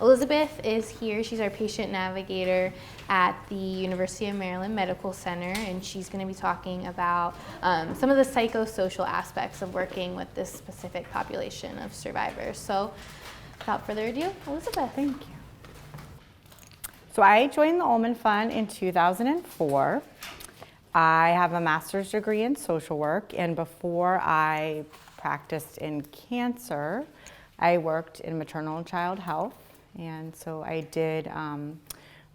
Elizabeth is here. She's our patient navigator at the University of Maryland Medical Center, and she's going to be talking about some of the psychosocial aspects of working with this specific population of survivors. So without further ado, Elizabeth. Thank you. So I joined the Ullman Fund in 2004. I have a master's degree in social work, and before I practiced in cancer, I worked in maternal and child health. And so I did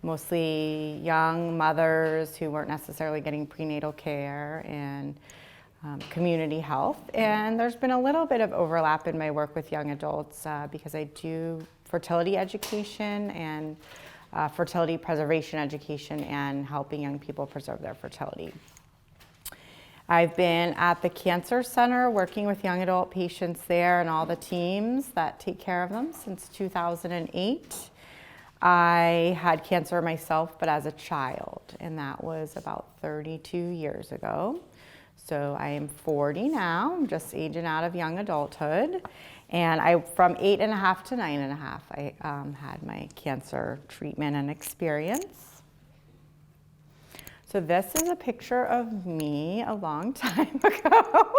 mostly young mothers who weren't necessarily getting prenatal care and community health. And there's been a little bit of overlap in my work with young adults because I do fertility education and fertility preservation education and helping young people preserve their fertility. I've been at the Cancer Center working with young adult patients there and all the teams that take care of them since 2008. I had cancer myself, but as a child, and that was about 32 years ago. So I am 40 now, I'm just aging out of young adulthood. And from 8.5 to 9.5, I had my cancer treatment and experience. So this is a picture of me a long time ago.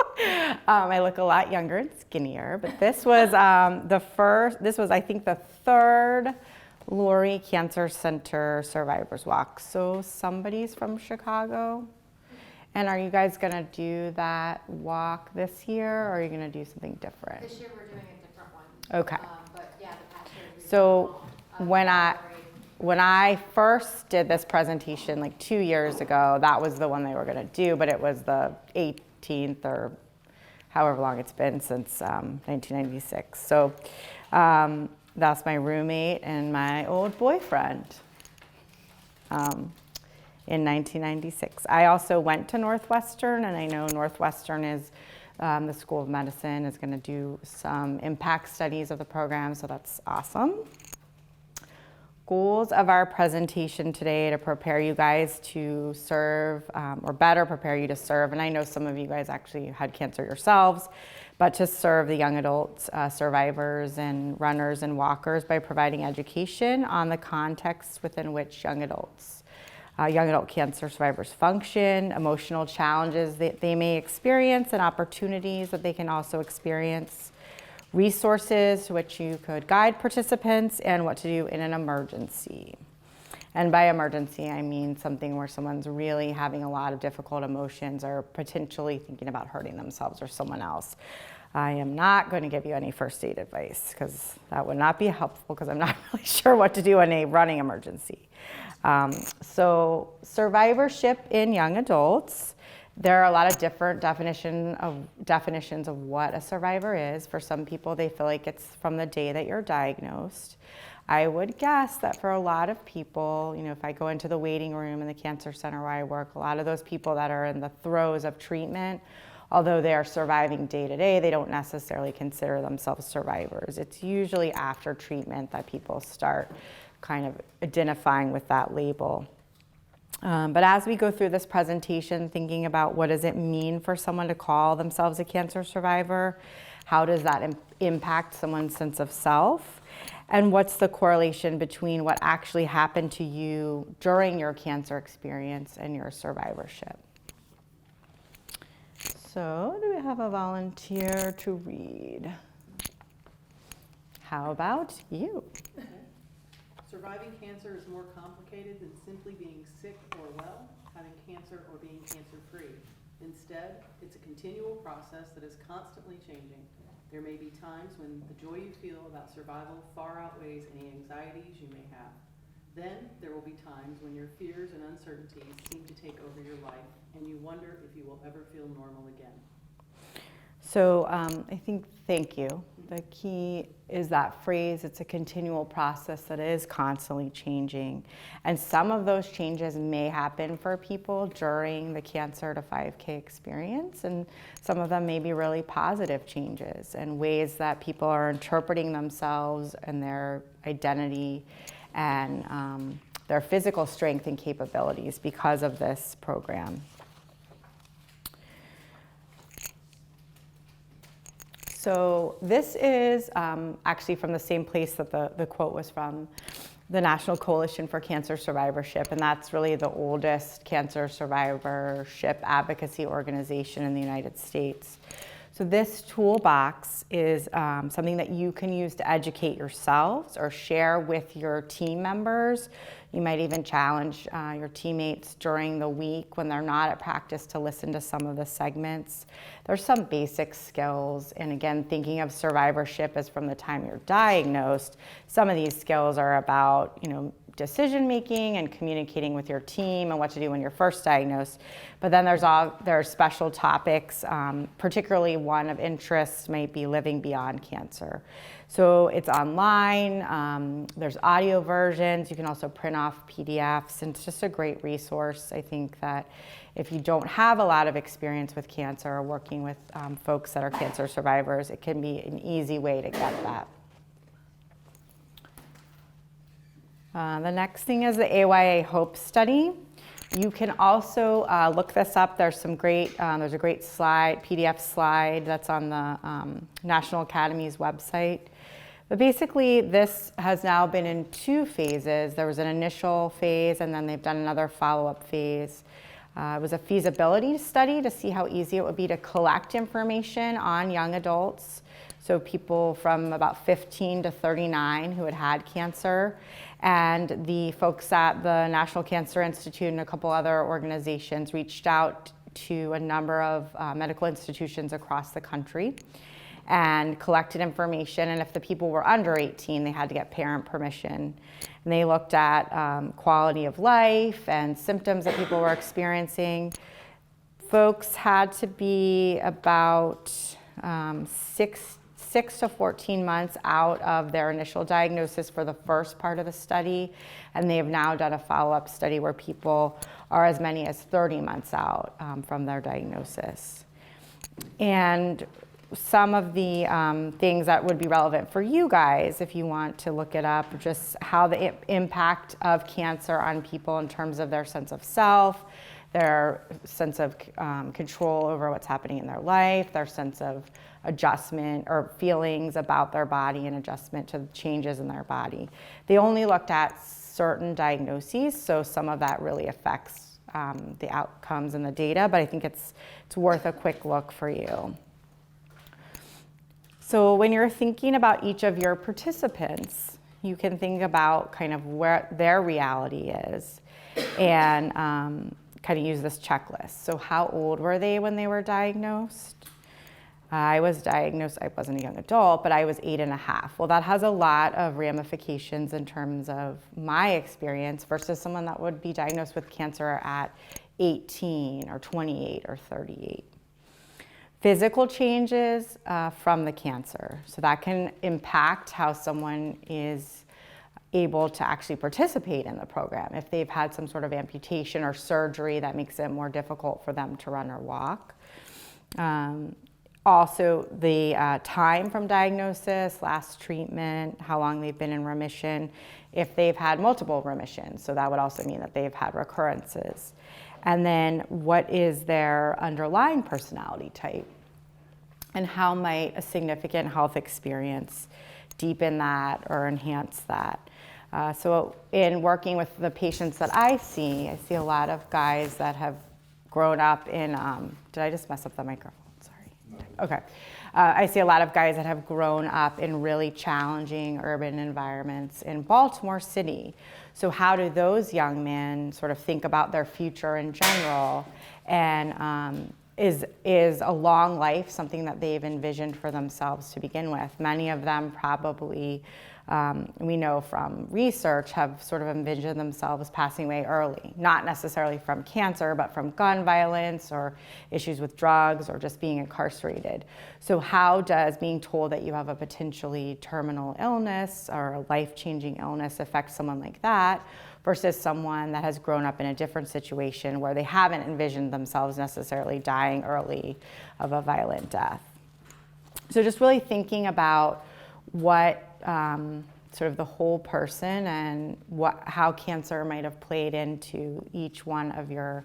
I look a lot younger and skinnier, but this was I think the third Lurie Cancer Center Survivors Walk. So somebody's from Chicago. And are you guys gonna do that walk this year, or are you gonna do something different? This year we're doing a different one. Okay. But yeah, the past year So when I first did this presentation like 2 years ago, that was the one they were gonna do, but it was the 18th or however long it's been since 1996. So that's my roommate and my old boyfriend in 1996. I also went to Northwestern, and I know Northwestern is, the School of Medicine is gonna do some impact studies of the program, so that's awesome. Goals of our presentation today to prepare you guys to serve, or better prepare you to serve, and I know some of you guys actually had cancer yourselves, but to serve the young adults, survivors and runners and walkers by providing education on the context within which young adult cancer survivors function, emotional challenges that they may experience, and opportunities that they can also experience, resources to which you could guide participants, and what to do in an emergency. And by emergency, I mean something where someone's really having a lot of difficult emotions or potentially thinking about hurting themselves or someone else. I am not going to give you any first aid advice because that would not be helpful, because I'm not really sure what to do in a running emergency. So survivorship in young adults. There are a lot of different definitions of what a survivor is. For some people, they feel like it's from the day that you're diagnosed. I would guess that for a lot of people, if I go into the waiting room in the cancer center where I work, a lot of those people that are in the throes of treatment, although they are surviving day to day, they don't necessarily consider themselves survivors. It's usually after treatment that people start kind of identifying with that label. But as we go through this presentation, thinking about what does it mean for someone to call themselves a cancer survivor, how does that impact someone's sense of self, and what's the correlation between what actually happened to you during your cancer experience and your survivorship. So, do we have a volunteer to read? How about you? Surviving cancer is more complicated than simply being sick or well, having cancer, or being cancer-free. Instead, it's a continual process that is constantly changing. There may be times when the joy you feel about survival far outweighs any anxieties you may have. Then there will be times when your fears and uncertainties seem to take over your life, and you wonder if you will ever feel normal again. So I think, thank you. The key is that phrase, it's a continual process that is constantly changing. And some of those changes may happen for people during the Cancerto5K experience, and some of them may be really positive changes and ways that people are interpreting themselves and their identity and their physical strength and capabilities because of this program. So this is actually from the same place that the quote was from, the National Coalition for Cancer Survivorship, and that's really the oldest cancer survivorship advocacy organization in the United States. So this toolbox is something that you can use to educate yourselves or share with your team members. You might even challenge your teammates during the week when they're not at practice to listen to some of the segments. There's some basic skills, and again, thinking of survivorship as from the time you're diagnosed, some of these skills are about, decision making and communicating with your team and what to do when you're first diagnosed. But then there are special topics, particularly one of interest might be living beyond cancer. So it's online, there's audio versions, you can also print off PDFs, and it's just a great resource. I think that if you don't have a lot of experience with cancer or working with folks that are cancer survivors, it can be an easy way to get that. The next thing is the AYA HOPE study. You can also look this up. There's a great slide, PDF slide that's on the National Academy's website. But basically, this has now been in 2 phases. There was an initial phase, and then they've done another follow-up phase. It was a feasibility study to see how easy it would be to collect information on young adults, so people from about 15 to 39 who had had cancer. And the folks at the National Cancer Institute and a couple other organizations reached out to a number of medical institutions across the country and collected information. And if the people were under 18, they had to get parent permission. And they looked at quality of life and symptoms that people were experiencing. Folks had to be about 6 to 14 months out of their initial diagnosis for the first part of the study, and they have now done a follow-up study where people are as many as 30 months out from their diagnosis. And some of the things that would be relevant for you guys, if you want to look it up, just how the impact of cancer on people in terms of their sense of self, their sense of control over what's happening in their life, their sense of adjustment or feelings about their body and adjustment to changes in their body. They only looked at certain diagnoses, so some of that really affects the outcomes and the data, but I think it's worth a quick look for you. So when you're thinking about each of your participants, you can think about kind of where their reality is and kind of use this checklist. So how old were they when they were diagnosed? I was diagnosed, I wasn't a young adult, but I was 8.5. Well, that has a lot of ramifications in terms of my experience versus someone that would be diagnosed with cancer at 18 or 28 or 38. Physical changes from the cancer. So that can impact how someone is able to actually participate in the program. If they've had some sort of amputation or surgery that makes it more difficult for them to run or walk. Also, the time from diagnosis, last treatment, how long they've been in remission, if they've had multiple remissions. So that would also mean that they've had recurrences. And then what is their underlying personality type? And how might a significant health experience deepen that or enhance that? So in working with the patients that I see a lot of guys that have grown up in, did I just mess up the microphone? Okay. I see a lot of guys that have grown up in really challenging urban environments in Baltimore City. So how do those young men sort of think about their future in general? And is a long life something that they've envisioned for themselves to begin with? Many of them probably, we know from research, have sort of envisioned themselves passing away early, not necessarily from cancer, but from gun violence or issues with drugs or just being incarcerated. So how does being told that you have a potentially terminal illness or a life-changing illness affect someone like that versus someone that has grown up in a different situation where they haven't envisioned themselves necessarily dying early of a violent death? So just really thinking about what sort of the whole person and how cancer might have played into each one of your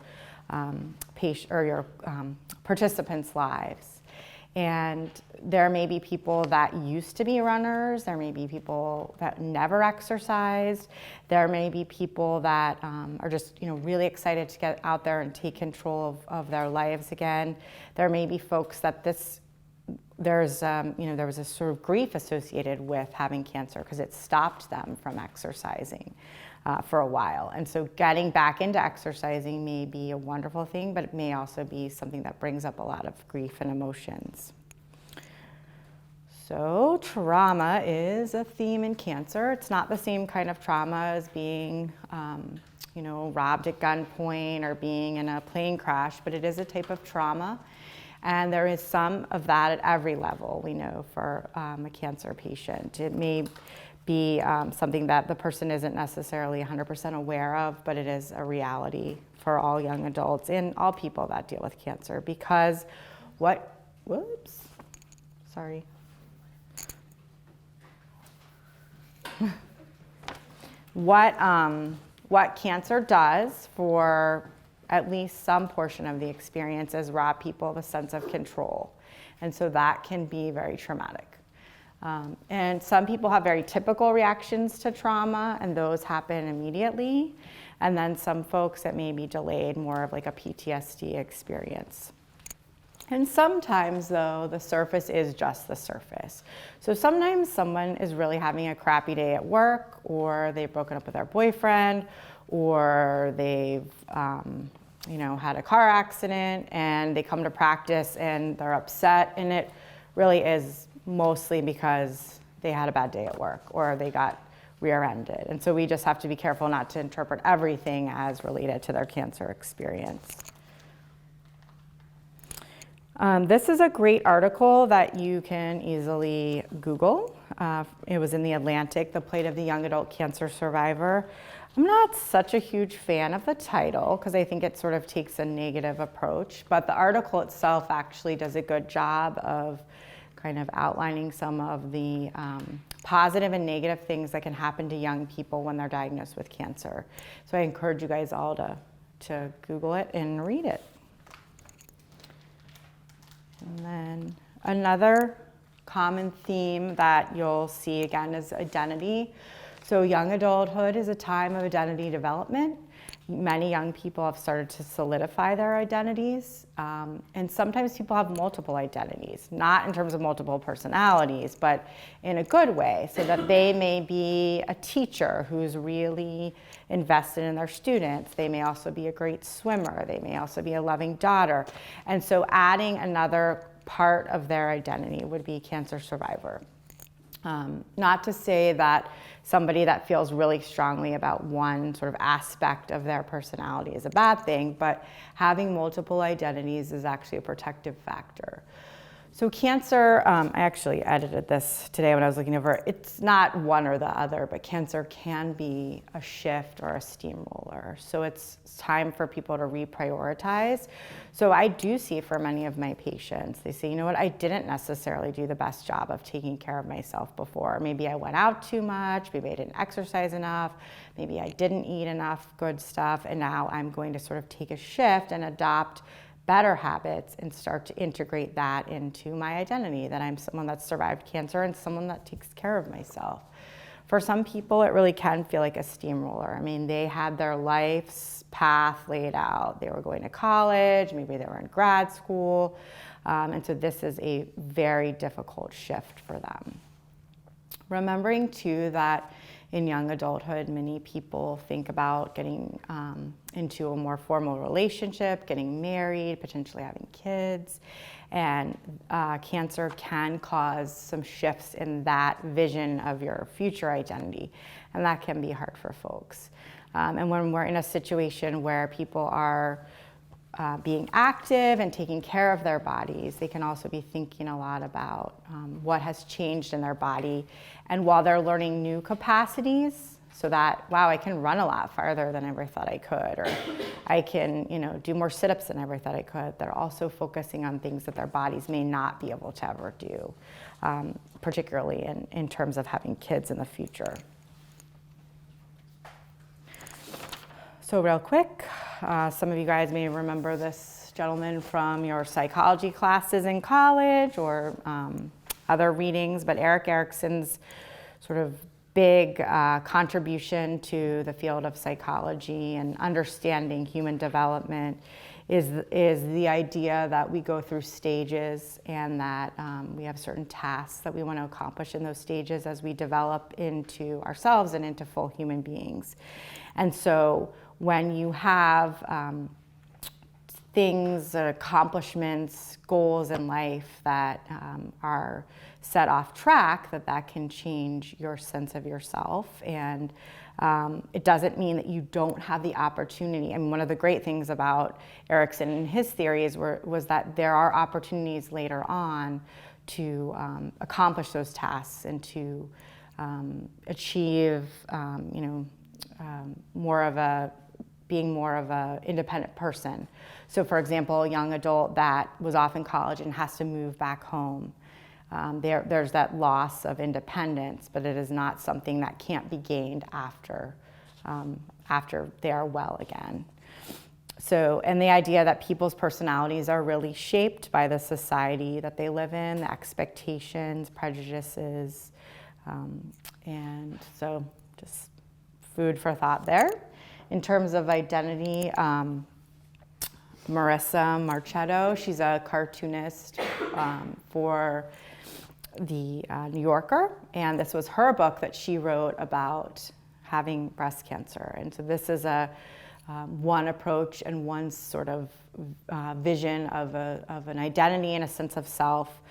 patient or your participants' lives. And there may be people that used to be runners. There may be people that never exercised. There may be people that are just, really excited to get out there and take control of their lives again. There may be folks that there was a sort of grief associated with having cancer because it stopped them from exercising for a while. And so getting back into exercising may be a wonderful thing, but it may also be something that brings up a lot of grief and emotions. So trauma is a theme in cancer. It's not the same kind of trauma as being, robbed at gunpoint or being in a plane crash, but it is a type of trauma. And there is some of that at every level, we know, for a cancer patient. It may be something that the person isn't necessarily 100% aware of, but it is a reality for all young adults and all people that deal with cancer, because what cancer does for at least some portion of the experience is rob people of a sense of control. And so that can be very traumatic. And some people have very typical reactions to trauma, and those happen immediately. And then some folks, it may be delayed, more of like a PTSD experience. And sometimes, though, the surface is just the surface. So sometimes someone is really having a crappy day at work, or they've broken up with their boyfriend, or they've had a car accident, and they come to practice and they're upset, and it really is mostly because they had a bad day at work or they got rear-ended. And so we just have to be careful not to interpret everything as related to their cancer experience. This is a great article that you can easily Google. It was in The Atlantic, The Plight of the Young Adult Cancer Survivor. I'm not such a huge fan of the title because I think it sort of takes a negative approach, but the article itself actually does a good job of kind of outlining some of the positive and negative things that can happen to young people when they're diagnosed with cancer. So I encourage you guys all to Google it and read it. And then another common theme that you'll see again is identity. So young adulthood is a time of identity development. Many young people have started to solidify their identities. And sometimes people have multiple identities, not in terms of multiple personalities, but in a good way, so that they may be a teacher who's really invested in their students. They may also be a great swimmer. They may also be a loving daughter. And so adding another part of their identity would be cancer survivor. Not to say that somebody that feels really strongly about one sort of aspect of their personality is a bad thing, but having multiple identities is actually a protective factor. So cancer, I actually edited this today when I was looking over it. It's not one or the other, but cancer can be a shift or a steamroller. So it's time for people to reprioritize. So I do see for many of my patients, they say, you know what, I didn't necessarily do the best job of taking care of myself before. Maybe I went out too much, maybe I didn't exercise enough, maybe I didn't eat enough good stuff, and now I'm going to sort of take a shift and adopt better habits and start to integrate that into my identity, that I'm someone that's survived cancer and someone that takes care of myself. For some people, it really can feel like a steamroller. I mean, they had their life's path laid out. They were going to college, maybe they were in grad school, and so this is a very difficult shift for them. Remembering too that in young adulthood, many people think about getting into a more formal relationship, getting married, potentially having kids. And cancer can cause some shifts in that vision of your future identity. And that can be hard for folks. And when we're in a situation where people are being active and taking care of their bodies, they can also be thinking a lot about what has changed in their body. And while they're learning new capacities, so that, wow, I can run a lot farther than I ever thought I could, or I can, do more sit-ups than I ever thought I could, they're also focusing on things that their bodies may not be able to ever do, particularly in terms of having kids in the future. So real quick, some of you guys may remember this gentleman from your psychology classes in college or other readings, but Erik Erikson's sort of big contribution to the field of psychology and understanding human development is the idea that we go through stages and that we have certain tasks that we want to accomplish in those stages as we develop into ourselves and into full human beings. And so when you have things, accomplishments, goals in life that are set off track, that can change your sense of yourself. And it doesn't mean that you don't have the opportunity. I mean, one of the great things about Erikson and his theories was that there are opportunities later on to accomplish those tasks and to achieve, being more of a independent person. So for example, a young adult that was off in college and has to move back home, there's that loss of independence, but it is not something that can't be gained after they are well again. So, and the idea that people's personalities are really shaped by the society that they live in, the expectations, prejudices, and so just food for thought there. In terms of identity, Marissa Marchetto, she's a cartoonist for the New Yorker, and this was her book that she wrote about having breast cancer. And so this is one approach and one sort of vision of an identity and a sense of self,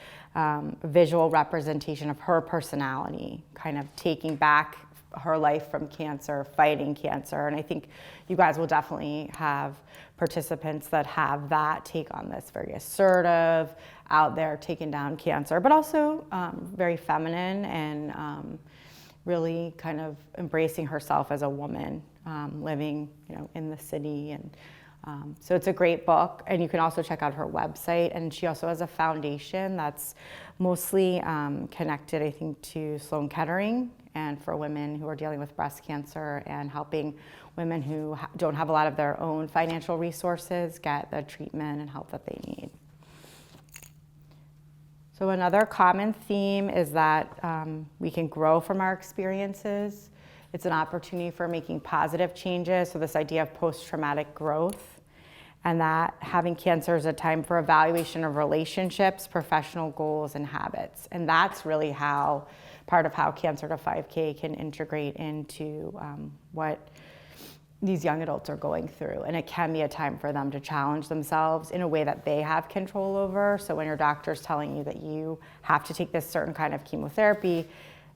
visual representation of her personality, kind of taking back her life from cancer, fighting cancer. And I think you guys will definitely have participants that have that take on this, very assertive, out there taking down cancer, but also very feminine and really kind of embracing herself as a woman living, in the city. And so it's a great book, and you can also check out her website. And she also has a foundation that's mostly connected, I think, to Sloan Kettering and for women who are dealing with breast cancer and helping women who don't have a lot of their own financial resources get the treatment and help that they need. So another common theme is that we can grow from our experiences. It's an opportunity for making positive changes. So this idea of post-traumatic growth, and that having cancer is a time for evaluation of relationships, professional goals, and habits. And that's really part of how Cancer5K can integrate into what these young adults are going through. And it can be a time for them to challenge themselves in a way that they have control over. So when your doctor's telling you that you have to take this certain kind of chemotherapy,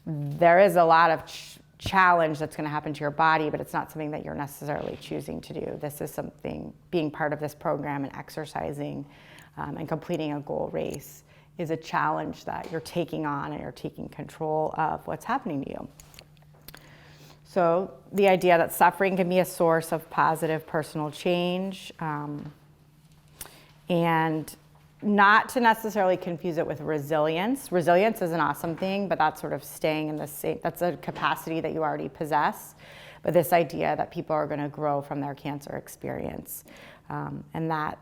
there is a lot of challenge that's going to happen to your body, but it's not something that you're necessarily choosing to do. This is something, being part of this program and exercising and completing a goal race is a challenge that you're taking on and you're taking control of what's happening to you. So the idea that suffering can be a source of positive personal change, and not to necessarily confuse it with resilience. Resilience is an awesome thing, but that's sort of staying in the same, that's a capacity that you already possess. But this idea that people are going to grow from their cancer experience, and that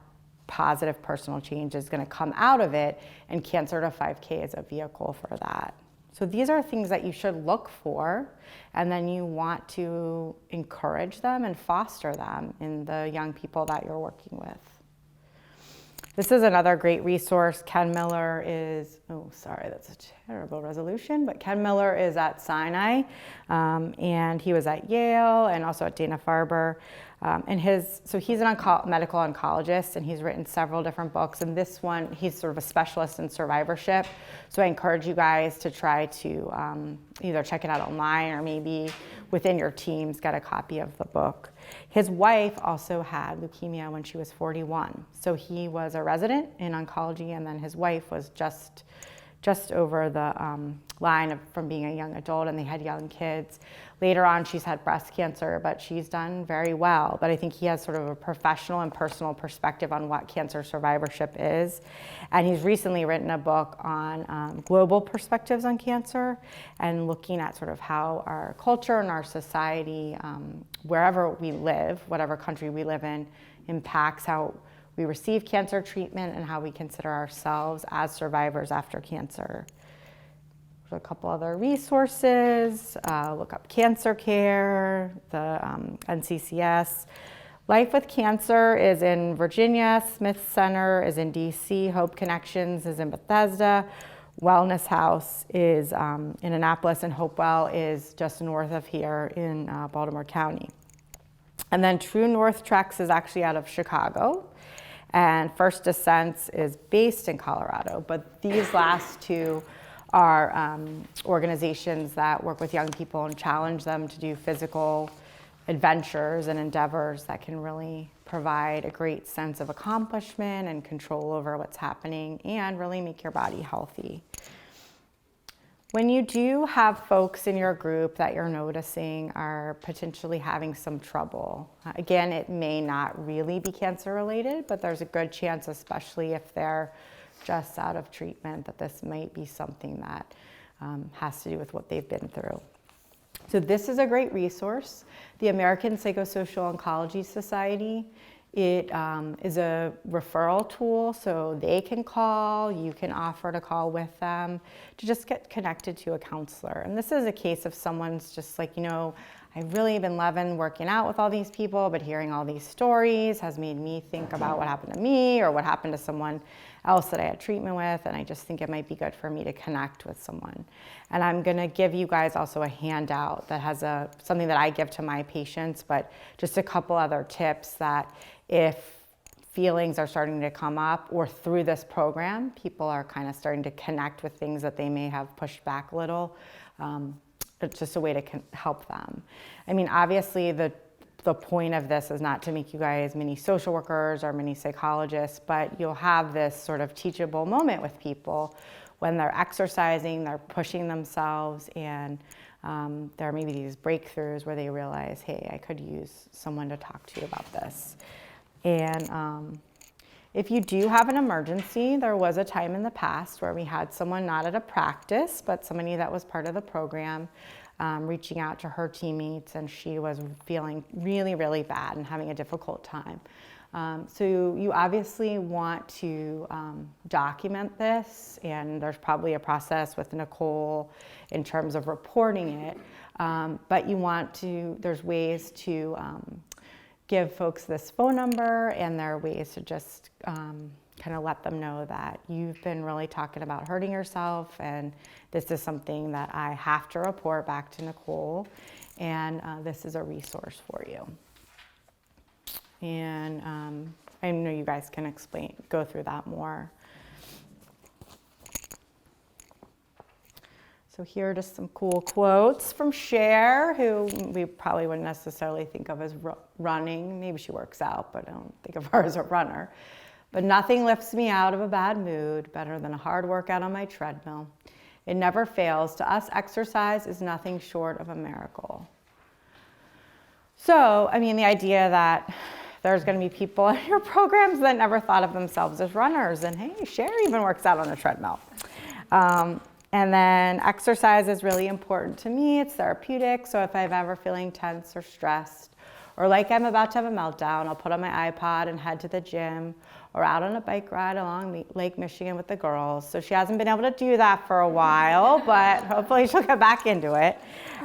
positive personal change is going to come out of it, and Cancer5K is a vehicle for that. So these are things that you should look for, and then you want to encourage them and foster them in the young people that you're working with. This is another great resource. Ken Miller is, that's a terrible resolution, but Ken Miller is at Sinai, and he was at Yale and also at Dana-Farber. So he's a medical oncologist, and he's written several different books. And this one, he's sort of a specialist in survivorship. So I encourage you guys to try to either check it out online or maybe within your teams get a copy of the book. His wife also had leukemia when she was 41. So he was a resident in oncology, and then his wife was just over the line from being a young adult, and they had young kids. Later on, she's had breast cancer, but she's done very well. But I think he has sort of a professional and personal perspective on what cancer survivorship is. And he's recently written a book on global perspectives on cancer and looking at sort of how our culture and our society, wherever we live, whatever country we live in, impacts how we receive cancer treatment and how we consider ourselves as survivors after cancer. There's a couple other resources. Look up Cancer Care, the NCCS. Life with Cancer is in Virginia. Smith Center is in DC. Hope Connections is in Bethesda. Wellness House is in Annapolis, and Hopewell is just north of here in Baltimore County. And then True North Treks is actually out of Chicago, and First Descents is based in Colorado. But these last two are organizations that work with young people and challenge them to do physical adventures and endeavors that can really provide a great sense of accomplishment and control over what's happening and really make your body healthy. When you do have folks in your group that you're noticing are potentially having some trouble, again, it may not really be cancer related, but there's a good chance, especially if they're just out of treatment, that this might be something that has to do with what they've been through. So this is a great resource, the American Psychosocial Oncology Society. It is a referral tool, so they can call, you can offer to call with them to just get connected to a counselor. And this is a case of someone's just like, I've really been loving working out with all these people, but hearing all these stories has made me think about what happened to me or what happened to someone else that I had treatment with, and I just think it might be good for me to connect with someone. And I'm gonna give you guys also a handout that has something that I give to my patients, but just a couple other tips that if feelings are starting to come up or through this program, people are kind of starting to connect with things that they may have pushed back a little. It's just a way to help them. I mean, obviously the point of this is not to make you guys mini social workers or mini psychologists, but you'll have this sort of teachable moment with people when they're exercising, they're pushing themselves, and there are maybe these breakthroughs where they realize, hey, I could use someone to talk to about this. And if you do have an emergency, there was a time in the past where we had someone not at a practice, but somebody that was part of the program reaching out to her teammates, and she was feeling really, really bad and having a difficult time. So you obviously want to document this, and there's probably a process with Nicole in terms of reporting it, but there's ways to give folks this phone number, and there are ways to just kind of let them know that you've been really talking about hurting yourself, and this is something that I have to report back to Nicole, and this is a resource for you. And I know you guys can go through that more. So here are just some cool quotes from Cher, who we probably wouldn't necessarily think of as running. Maybe she works out, but I don't think of her as a runner. But nothing lifts me out of a bad mood better than a hard workout on my treadmill. It never fails. To us, exercise is nothing short of a miracle. So, I mean, the idea that there's going to be people in your programs that never thought of themselves as runners, and hey, Cher even works out on a treadmill. And then exercise is really important to me. It's therapeutic. So if I'm ever feeling tense or stressed, or like I'm about to have a meltdown, I'll put on my iPod and head to the gym or out on a bike ride along Lake Michigan with the girls. So she hasn't been able to do that for a while, but hopefully she'll get back into it.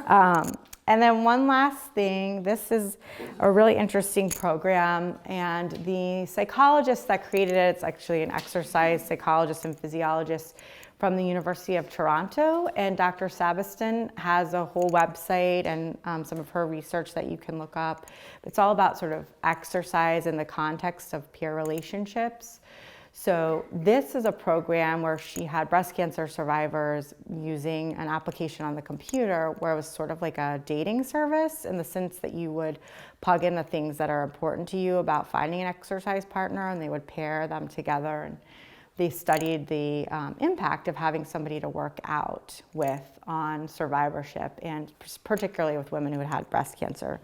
And then one last thing, this is a really interesting program, and the psychologist that created it, it's actually an exercise psychologist and physiologist from the University of Toronto, and Dr. Sabiston has a whole website and some of her research that you can look up. It's all about sort of exercise in the context of peer relationships. So this is a program where she had breast cancer survivors using an application on the computer where it was sort of like a dating service, in the sense that you would plug in the things that are important to you about finding an exercise partner, and they would pair them together. And they studied the impact of having somebody to work out with on survivorship, and particularly with women who had breast cancer.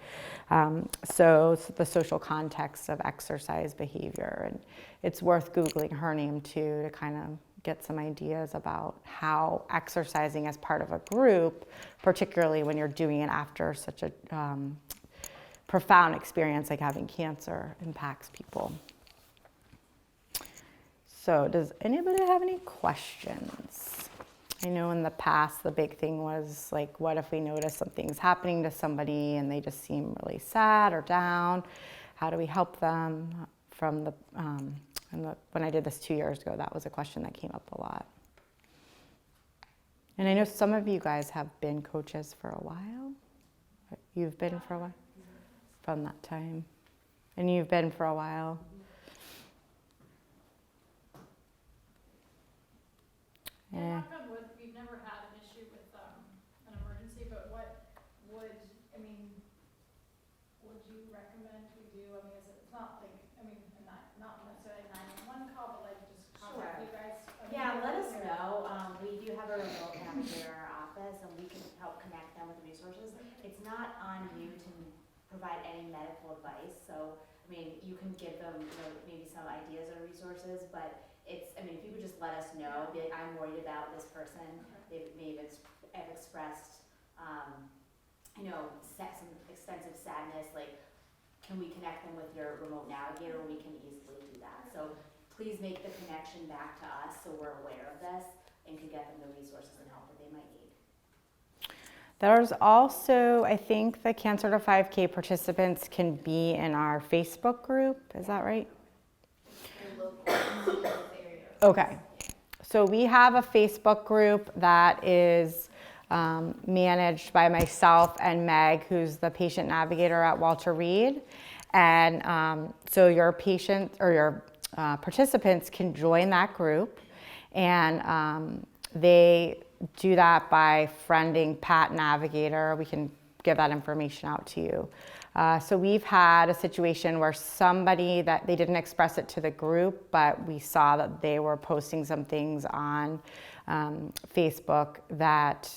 So the social context of exercise behavior. And it's worth Googling her name too to kind of get some ideas about how exercising as part of a group, particularly when you're doing it after such a profound experience like having cancer, impacts people. So does anybody have any questions? I know in the past the big thing was like, what if we notice something's happening to somebody and they just seem really sad or down? How do we help them? When I did this 2 years ago, that was a question that came up a lot. And I know some of you guys have been coaches for a while. You've been for a while? From that time. And you've been for a while. Yeah, knock on wood, we've never had an issue with an emergency, but what would you recommend we do? I mean, it's not like, not necessarily a 911 call, but like just contact you guys. Yeah, let us know. We do have a remote navigator in our office, and we can help connect them with resources. It's not on you to provide any medical advice, so, I mean, you can give them, maybe some ideas or resources, but if you could just let us know, be like, I'm worried about this person, they may have expressed, some extensive sadness, like, can we connect them with your remote navigator? We can easily do that. So please make the connection back to us so we're aware of this and can get them the resources and help that they might need. There's also, I think the Cancerto5K participants can be in our Facebook group. Is that right? Okay. So we have a Facebook group that is managed by myself and Meg, who's the patient navigator at Walter Reed. And so your patient or your participants can join that group, and they do that by friending Pat Navigator. We can give that information out to you. So we've had a situation where somebody that they didn't express it to the group, but we saw that they were posting some things on Facebook that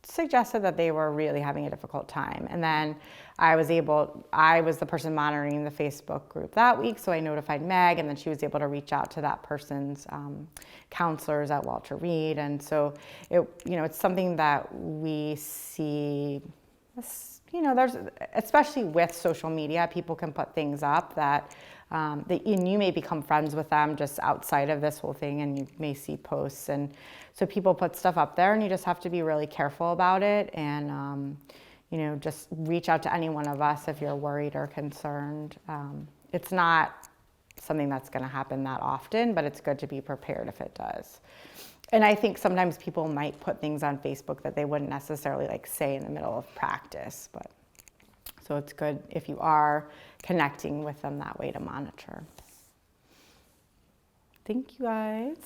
suggested that they were really having a difficult time. And then I was the person monitoring the Facebook group that week, so I notified Meg, and then she was able to reach out to that person's counselors at Walter Reed. And so it's something that we see, there's, especially with social media, people can put things up that and you may become friends with them just outside of this whole thing, and you may see posts, and so people put stuff up there, and you just have to be really careful about it, and just reach out to any one of us if you're worried or concerned. It's not something that's going to happen that often, but it's good to be prepared if it does. And I think sometimes people might put things on Facebook that they wouldn't necessarily say in the middle of practice, but so it's good if you are connecting with them that way to monitor. Thank you guys.